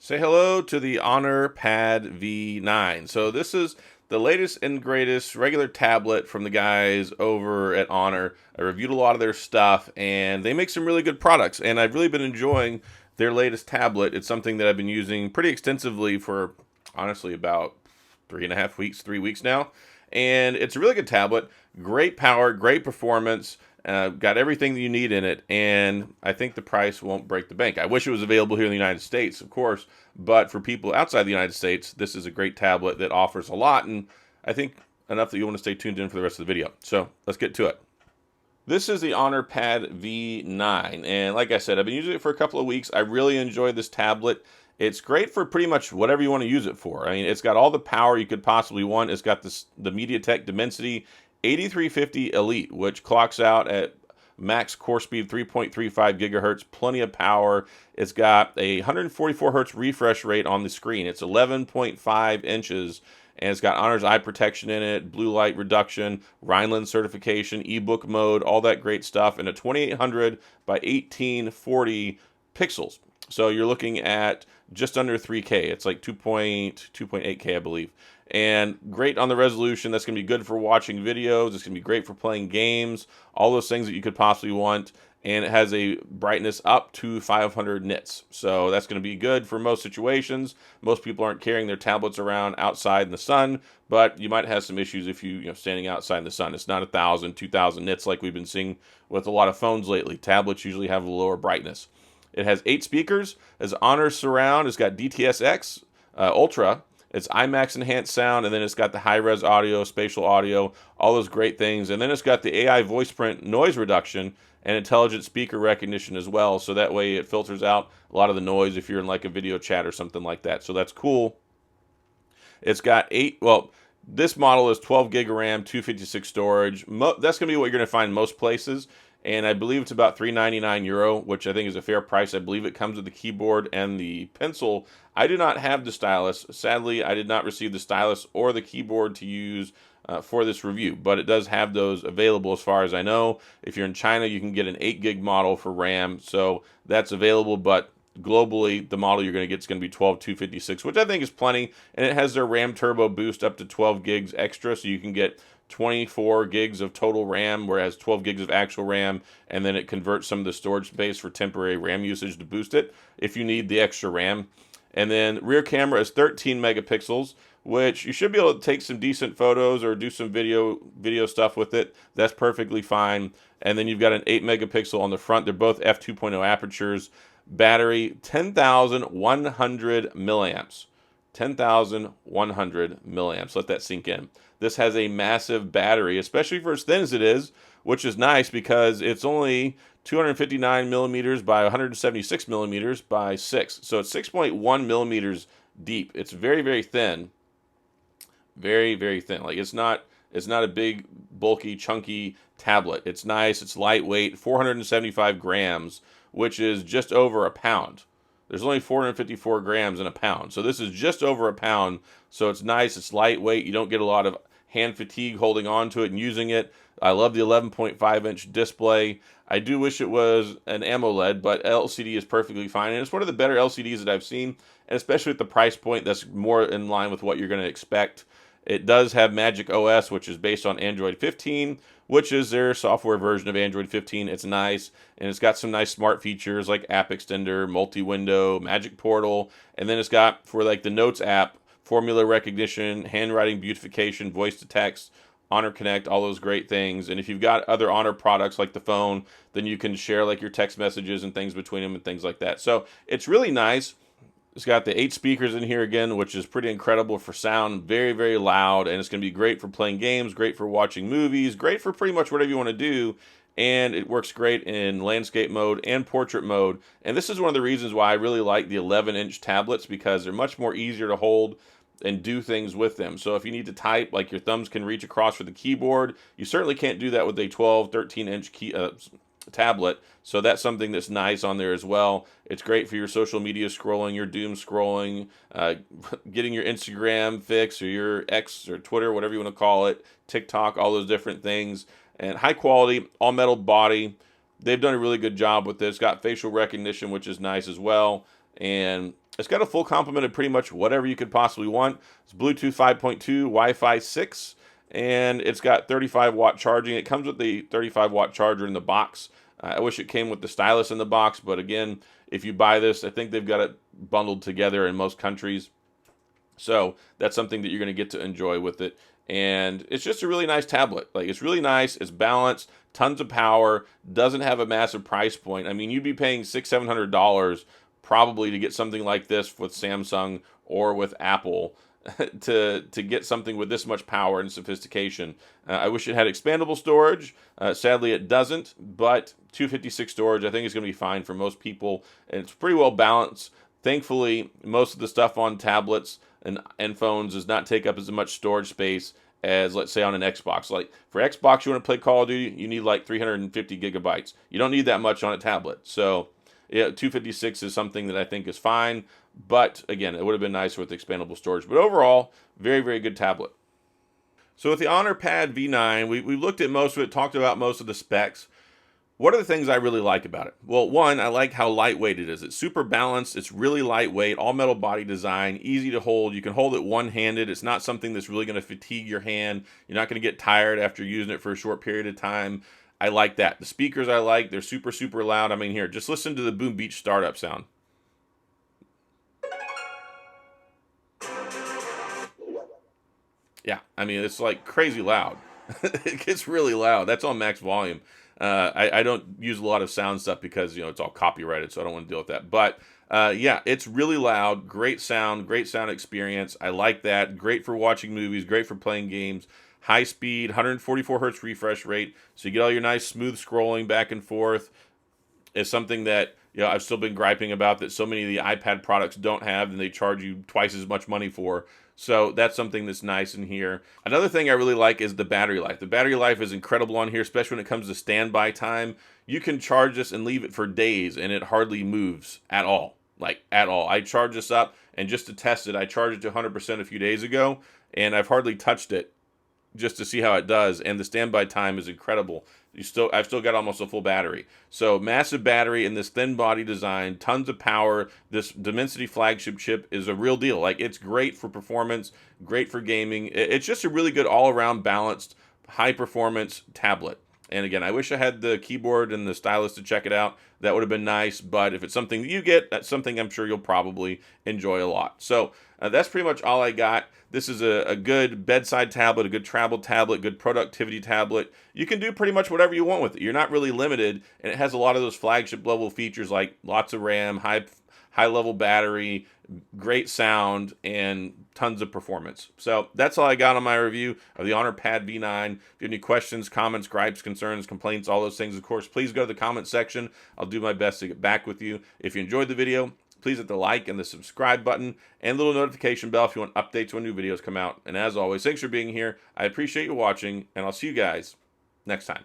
Say hello to the Honor Pad V9. So this is the latest and greatest regular tablet from the guys over at Honor. I reviewed a lot of their stuff, and they make some really good products, and I've really been enjoying their latest tablet. It's something that I've been using pretty extensively for, honestly, about 3.5 weeks, 3 weeks now. And it's a really good tablet, great power, great performance, got everything that you need in it, and I think the price won't break the bank. I wish it was available here in the United States, of course, but for people outside the United States, this is a great tablet that offers a lot, and I think enough that you want to stay tuned in for the rest of the video. So let's get to it. This is the Honor Pad V9, and like I said, I've been using it for a couple of weeks. I really enjoy this tablet. It's great for pretty much whatever you want to use it for. I mean, it's got all the power you could possibly want. It's got the MediaTek Dimensity 8350 Elite, which clocks out at max core speed 3.35 gigahertz, plenty of power. It's got a 144 hertz refresh rate on the screen. It's 11.5 inches, and it's got Honor's eye protection in it, blue light reduction, Rhineland certification, ebook mode, all that great stuff, and a 2800 by 1840 pixels. So you're looking at just under 3K. It's like 2.8K, I believe. And great on the resolution. That's going to be good for watching videos. It's going to be great for playing games, all those things that you could possibly want. And it has a brightness up to 500 nits. So that's going to be good for most situations. Most people aren't carrying their tablets around outside in the sun, but you might have some issues if you standing outside in the sun. It's not 1,000, 2,000 nits like we've been seeing with a lot of phones lately. Tablets usually have a lower brightness. It has 8 speakers. As Honor Surround, it's got DTS:X Ultra. It's IMAX enhanced sound, and then it's got the high-res audio, spatial audio, all those great things. And then it's got the AI voice print noise reduction and intelligent speaker recognition as well. So that way it filters out a lot of the noise if you're in like a video chat or something like that. So that's cool. It's got this model is 12 gig of RAM, 256 storage. That's going to be what you're going to find most places. And I believe it's about €399, which I think is a fair price. I believe it comes with the keyboard and the pencil. I do not have the stylus. Sadly, I did not receive the stylus or the keyboard to use for this review, but it does have those available as far as I know. If you're in China, you can get an 8 gig model for RAM, so that's available, but globally, the model you're going to get is going to be 12256, which I think is plenty, and it has their RAM Turbo boost up to 12 gigs extra, so you can get 24 gigs of total RAM, whereas 12 gigs of actual RAM, and then it converts some of the storage space for temporary RAM usage to boost it if you need the extra RAM. And then rear camera is 13 megapixels, which you should be able to take some decent photos or do some video stuff with it. That's perfectly fine. And then you've got an 8 megapixel on the front. They're both f2.0 apertures. Battery 10,100 milliamps. 10,100 milliamps. Let that sink in. This has a massive battery, especially for as thin as it is, which is nice because it's only 259 millimeters by 176 millimeters by 6. So it's 6.1 millimeters deep. It's very, very thin. Very, very thin. Like it's not a big, bulky, chunky tablet. It's nice. It's lightweight. 475 grams, which is just over a pound. There's only 454 grams in a pound. So this is just over a pound. So it's nice. It's lightweight. You don't get a lot of hand fatigue holding on to it and using it. I love the 11.5-inch display. I do wish it was an AMOLED, but LCD is perfectly fine. And it's one of the better LCDs that I've seen, and especially at the price point, that's more in line with what you're going to expect. It does have Magic OS, which is based on Android 15, which is their software version of Android 15. It's nice, and it's got some nice smart features like App Extender, Multi-Window, Magic Portal, and then it's got, for like the Notes app, formula recognition, handwriting beautification, voice to text, Honor Connect, all those great things. And if you've got other Honor products like the phone, then you can share like your text messages and things between them and things like that. So it's really nice. It's got the 8 speakers in here again, which is pretty incredible for sound. Very, very loud, and it's going to be great for playing games, great for watching movies, great for pretty much whatever you want to do. And it works great in landscape mode and portrait mode. And this is one of the reasons why I really like the 11-inch tablets, because they're much more easier to hold and do things with them. So if you need to type, like your thumbs can reach across for the keyboard, you certainly can't do that with a 12, 13-inch tablet. So that's something that's nice on there as well. It's great for your social media scrolling, your doom scrolling, getting your Instagram fix or your X or Twitter, whatever you want to call it, TikTok, all those different things. And high quality, all metal body. They've done a really good job with this. Got facial recognition, which is nice as well. And It's got a full complement of pretty much whatever you could possibly want. It's Bluetooth 5.2, Wi-Fi 6, and it's got 35-watt charging. It comes with the 35-watt charger in the box. I wish it came with the stylus in the box, but again, if you buy this, I think they've got it bundled together in most countries. So that's something that you're going to get to enjoy with it. And it's just a really nice tablet. Like, it's really nice. It's balanced, tons of power, doesn't have a massive price point. I mean, you'd be paying $600-700 probably to get something like this with Samsung or with Apple to get something with this much power and sophistication. I wish it had expandable storage. Sadly, it doesn't, but 256 storage I think is going to be fine for most people, and it's pretty well balanced. Thankfully, most of the stuff on tablets and phones does not take up as much storage space as, let's say, on an Xbox. Like, for Xbox, you want to play Call of Duty, you need like 350 gigabytes. You don't need that much on a tablet. So, yeah, 256 is something that I think is fine. But, again, it would have been nicer with expandable storage. But overall, very, very good tablet. So with the Honor Pad V9, we looked at most of it, talked about most of the specs. What are the things I really like about it? Well, one, I like how lightweight it is. It's super balanced. It's really lightweight, all metal body design, easy to hold. You can hold it one-handed. It's not something that's really going to fatigue your hand. You're not going to get tired after using it for a short period of time. I like that. The speakers I like. They're super, super loud. I mean, here, just listen to the Boom Beach startup sound. Yeah, I mean, it's like crazy loud. It gets really loud. That's on max volume. I don't use a lot of sound stuff because, it's all copyrighted, so I don't want to deal with that. But yeah, it's really loud. Great sound experience. I like that. Great for watching movies. Great for playing games. High speed, 144 hertz refresh rate, so you get all your nice smooth scrolling back and forth. Is something that I've still been griping about, that so many of the iPad products don't have, and they charge you twice as much money for. So that's something that's nice in here. Another thing I really like is the battery life. The battery life is incredible on here, especially when it comes to standby time. You can charge this and leave it for days, and it hardly moves at all. Like, at all. I charged this up, and just to test it, I charged it to 100% a few days ago, and I've hardly touched it just to see how it does, and the standby time is incredible. I've still got almost a full battery. So massive battery in this thin body design, tons of power. This Dimensity flagship chip is a real deal. Like, it's great for performance, great for gaming. It's just a really good all-around balanced, high-performance tablet. And again, I wish I had the keyboard and the stylus to check it out. That would have been nice, but if it's something that you get, that's something I'm sure you'll probably enjoy a lot. So that's pretty much all I got. This is a good bedside tablet, a good travel tablet, good productivity tablet. You can do pretty much whatever you want with it. You're not really limited, and it has a lot of those flagship level features like lots of RAM, high level battery, great sound, and tons of performance. So that's all I got on my review of the Honor Pad V9. If you have any questions, comments, gripes, concerns, complaints, all those things, of course, please go to the comment section. I'll do my best to get back with you. If you enjoyed the video, please hit the like and the subscribe button and little notification bell if you want updates when new videos come out. And as always, thanks for being here. I appreciate you watching, and I'll see you guys next time.